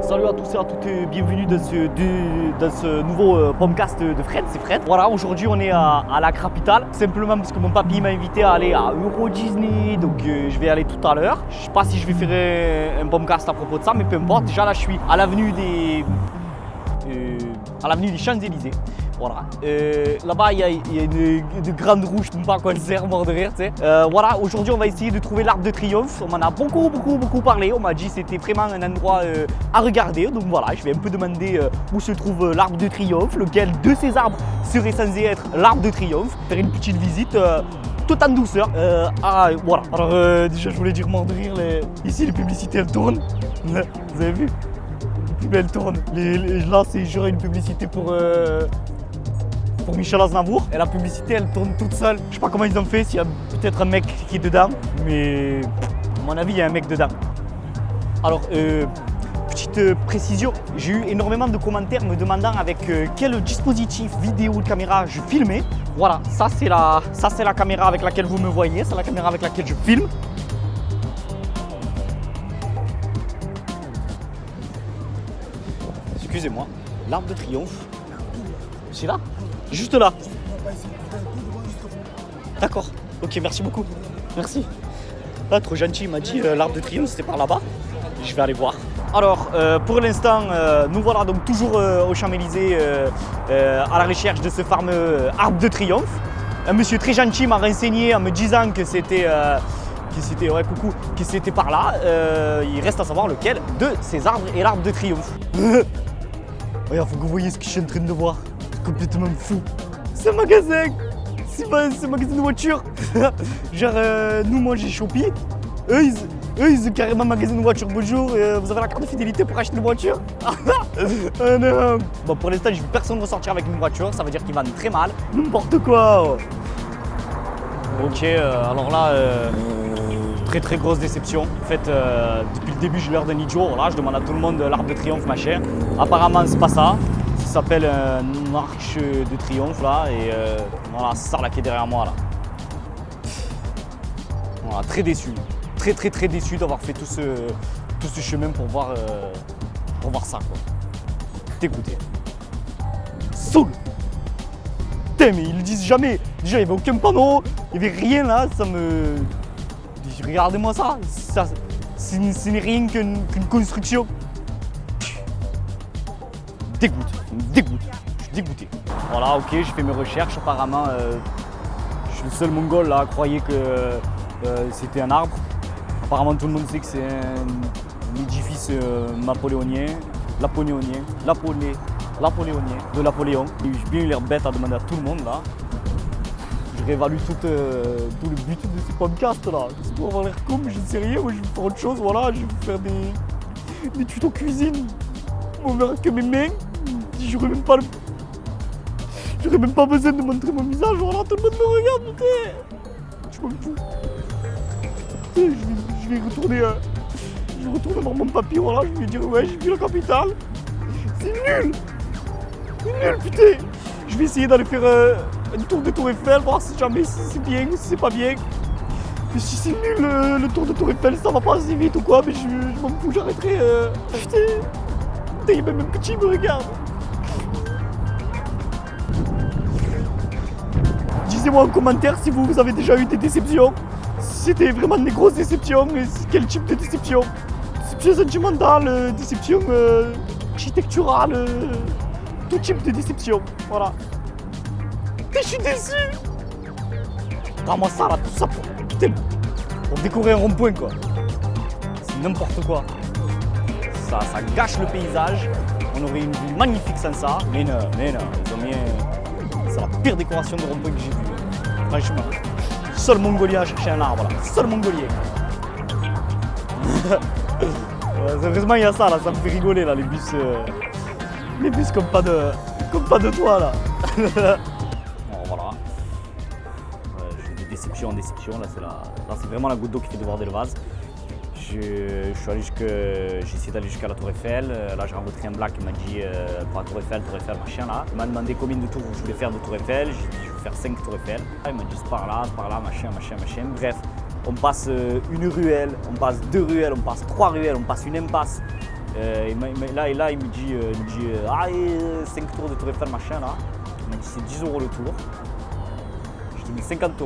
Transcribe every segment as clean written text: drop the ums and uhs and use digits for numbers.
Salut à tous et à toutes et bienvenue dans ce nouveau podcast de Fred, c'est Fred. Voilà, aujourd'hui on est à la capitale, simplement parce que mon papy m'a invité à aller à Euro Disney, donc je vais aller tout à l'heure. Je sais pas si je vais faire un podcast à propos de ça, mais peu importe. Déjà là je suis à l'avenue des Champs-Élysées. Voilà. Là-bas, il y a une grande roue, je ne sais pas à quoi elle sert, mort de rire, tu sais. Voilà, aujourd'hui, on va essayer de trouver l'Arc de Triomphe. On m'en a beaucoup parlé. On m'a dit que c'était vraiment un endroit à regarder. Donc voilà, je vais un peu demander où se trouve l'Arc de Triomphe, lequel de ces arbres serait censé être l'Arc de Triomphe. Faire une petite visite. Tout en douceur. Voilà. Alors, déjà, je voulais dire mort de rire. Ici, les publicités, elles tournent. Vous avez vu? Les pubs, elles tournent. Là, c'est genre une publicité pour Michel Aznavour. Et la publicité, elle tourne toute seule. Je sais pas comment ils ont fait, s'il y a peut-être un mec qui est dedans. Mais à mon avis, il y a un mec dedans. Alors, petite précision, j'ai eu énormément de commentaires me demandant avec quel dispositif vidéo de caméra je filmais. Voilà, ça c'est la caméra avec laquelle vous me voyez, c'est la caméra avec laquelle je filme. Excusez-moi, l'Arc de Triomphe, c'est là? Juste là. D'accord, ok, merci beaucoup. Merci. Ah, trop gentil, il m'a dit l'Arc de Triomphe c'était par là-bas. Je vais aller voir. Alors, pour l'instant, nous voilà donc toujours aux Champs-Élysées à la recherche de ce fameux Arc de Triomphe. Un monsieur très gentil m'a renseigné en me disant que c'était ouais, coucou, que c'était par là. Il reste à savoir lequel de ces arbres est l'Arc de Triomphe. Regarde, faut que vous voyez ce que je suis en train de voir. C'est complètement fou. C'est un magasin. C'est un magasin de voitures. Genre, nous, moi, j'ai Shopee. Eux, ils ont carrément un magasin de voitures. Bonjour, vous avez la carte de fidélité pour acheter une voiture? Non. Bon, pour l'instant, j'ai vu personne ressortir avec une voiture. Ça veut dire qu'ils vendent très mal. N'importe quoi. Ok, alors là, très grosse déception. En fait, depuis le début, je leur donne idiot. Là, je demande à tout le monde l'Arc de Triomphe, machin. Apparemment, c'est pas ça. Ça s'appelle un arche de triomphe là. Et voilà, c'est ça là qui est derrière moi là. Voilà, très déçu. Très déçu d'avoir fait tout ce chemin pour voir ça quoi. Dégoûté. Saoul. Putain, mais ils le disent jamais. Déjà, il n'y avait aucun panneau, il n'y avait rien là, ça me. Regardez-moi ça, ce n'est rien qu'une construction. Dégoûte, je suis dégoûté. Voilà, ok, j'ai fait mes recherches, apparemment, je suis le seul mongol là à croire que c'était un arbre. Apparemment, tout le monde sait que c'est un édifice napoléonien, de Napoléon. J'ai bien eu l'air bête à demander à tout le monde là. Je réévalue tout le but de ce podcast là. C'est pour avoir l'air con, mais je ne sais rien, moi je vais faire autre chose, voilà, je vais vous faire des tutos cuisine. On verra que mes mains, j'aurais même pas besoin de montrer mon visage, voilà, tout le monde me regarde, putain. Je m'en fous. Je vais retourner voir mon papy, voilà, je vais lui dire ouais, j'ai vu la capitale. C'est nul, putain. Je vais essayer d'aller faire un tour de Tour Eiffel, voir si jamais c'est bien ou si c'est pas bien. Mais si c'est nul le tour de Tour Eiffel, ça va pas assez vite ou quoi, mais je m'en fous, j'arrêterai. Putain, il y a même un petit qui me regarde. Disez-moi en commentaire si vous avez déjà eu des déceptions. Si c'était vraiment des grosses déceptions, et quel type de déception? Déception sentimentale, déception architecturale, tout type de déception, voilà. Je suis déçu. Regarde-moi ça là, tout ça pour décorer un rond-point quoi. C'est n'importe quoi. Ça gâche le paysage. On aurait une vue magnifique sans ça. Mais non, ils ont mis. C'est la pire décoration de rond-point que j'ai vue. Franchement. Seul Mongolien a cherché un arbre là. Seul Mongolien. Heureusement il y a ça là, ça me fait rigoler là, les bus comme pas de toit là. Voilà. J'ai des déceptions en déception, là c'est vraiment la goutte d'eau qui fait déborder le vase. J'ai essayé d'aller jusqu'à la Tour Eiffel. Là j'ai rencontré un black qui m'a dit pour la Tour Eiffel, machin là. Il m'a demandé combien de tours je voulais faire de Tour Eiffel. J'ai dit je vais faire 5 Tours Eiffel. Il m'a dit c'est par là, machin. Bref, on passe une ruelle, on passe 2 ruelles, on passe 3 ruelles, on passe une impasse. Là, il me dit ah, 5 tours de Tour Eiffel, machin là. Il m'a dit c'est 10 € le tour. Je dis mais 50 €.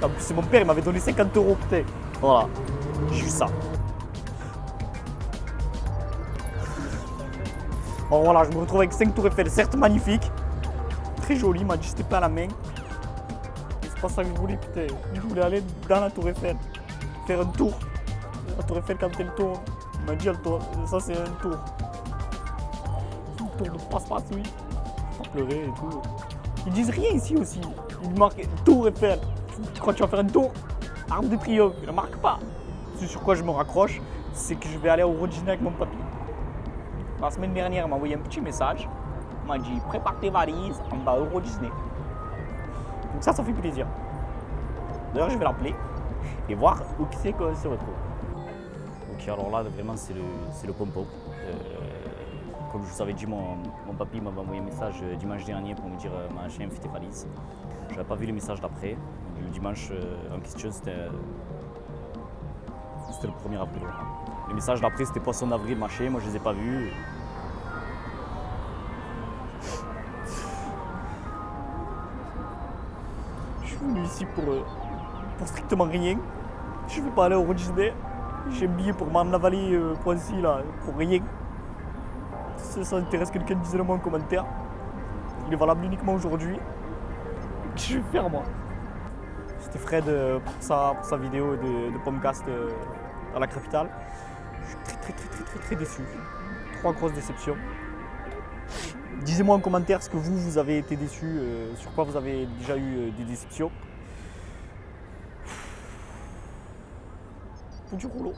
En plus, c'est mon père, il m'avait donné 50 €, putain. Voilà, j'ai eu ça. Alors voilà, je me retrouve avec 5 Tours Eiffel, certes magnifiques, très joli, il m'a dit c'était pas à la main. Mais c'est pas ça que je voulais, putain. Je voulais aller dans la Tour Eiffel, faire un tour. La Tour Eiffel, quand elle tourne, il m'a dit ça c'est un tour. Un tour de passe-passe, oui. Pas pleurer et tout. Ils disent rien ici aussi. Ils marquent Tour Eiffel. Tu crois que tu vas faire un tour? Arc de Triomphe, il ne marque pas. Ce sur quoi je me raccroche, c'est que je vais aller au Euro Disney avec mon papy. La semaine dernière, il m'a envoyé un petit message. Il m'a dit prépare tes valises, on va au Euro Disney. Donc ça fait plaisir. D'ailleurs, je vais l'appeler et voir où c'est qu'on se retrouve. Ok, alors là, vraiment, c'est le pompon. Comme je vous avais dit, mon papy m'avait envoyé un message dimanche dernier pour me dire machin, fais tes valises. Je n'avais pas vu le message d'après. Le dimanche en question, c'était le 1er avril. Les messages d'après, c'était poisson d'avril, machin. Moi, je les ai pas vus. Je suis venu ici pour strictement rien. Je ne vais pas aller au Euro Disney. J'ai un billet pour m'en avaler Poissy là, pour rien. Si ça intéresse quelqu'un, disez-le moi en commentaire. Il est valable uniquement aujourd'hui. Qu'est-ce que je vais faire moi? C'était Fred pour sa vidéo de Pomcast dans la capitale. Je suis très déçu. 3 grosses déceptions. Disez-moi en commentaire ce que vous avez été déçu, sur quoi vous avez déjà eu des déceptions. Faut du rouleau.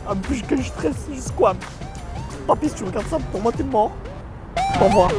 En plus, quand je stresse, je squamme. Papy, si tu regardes ça, pour moi, t'es mort. Au revoir.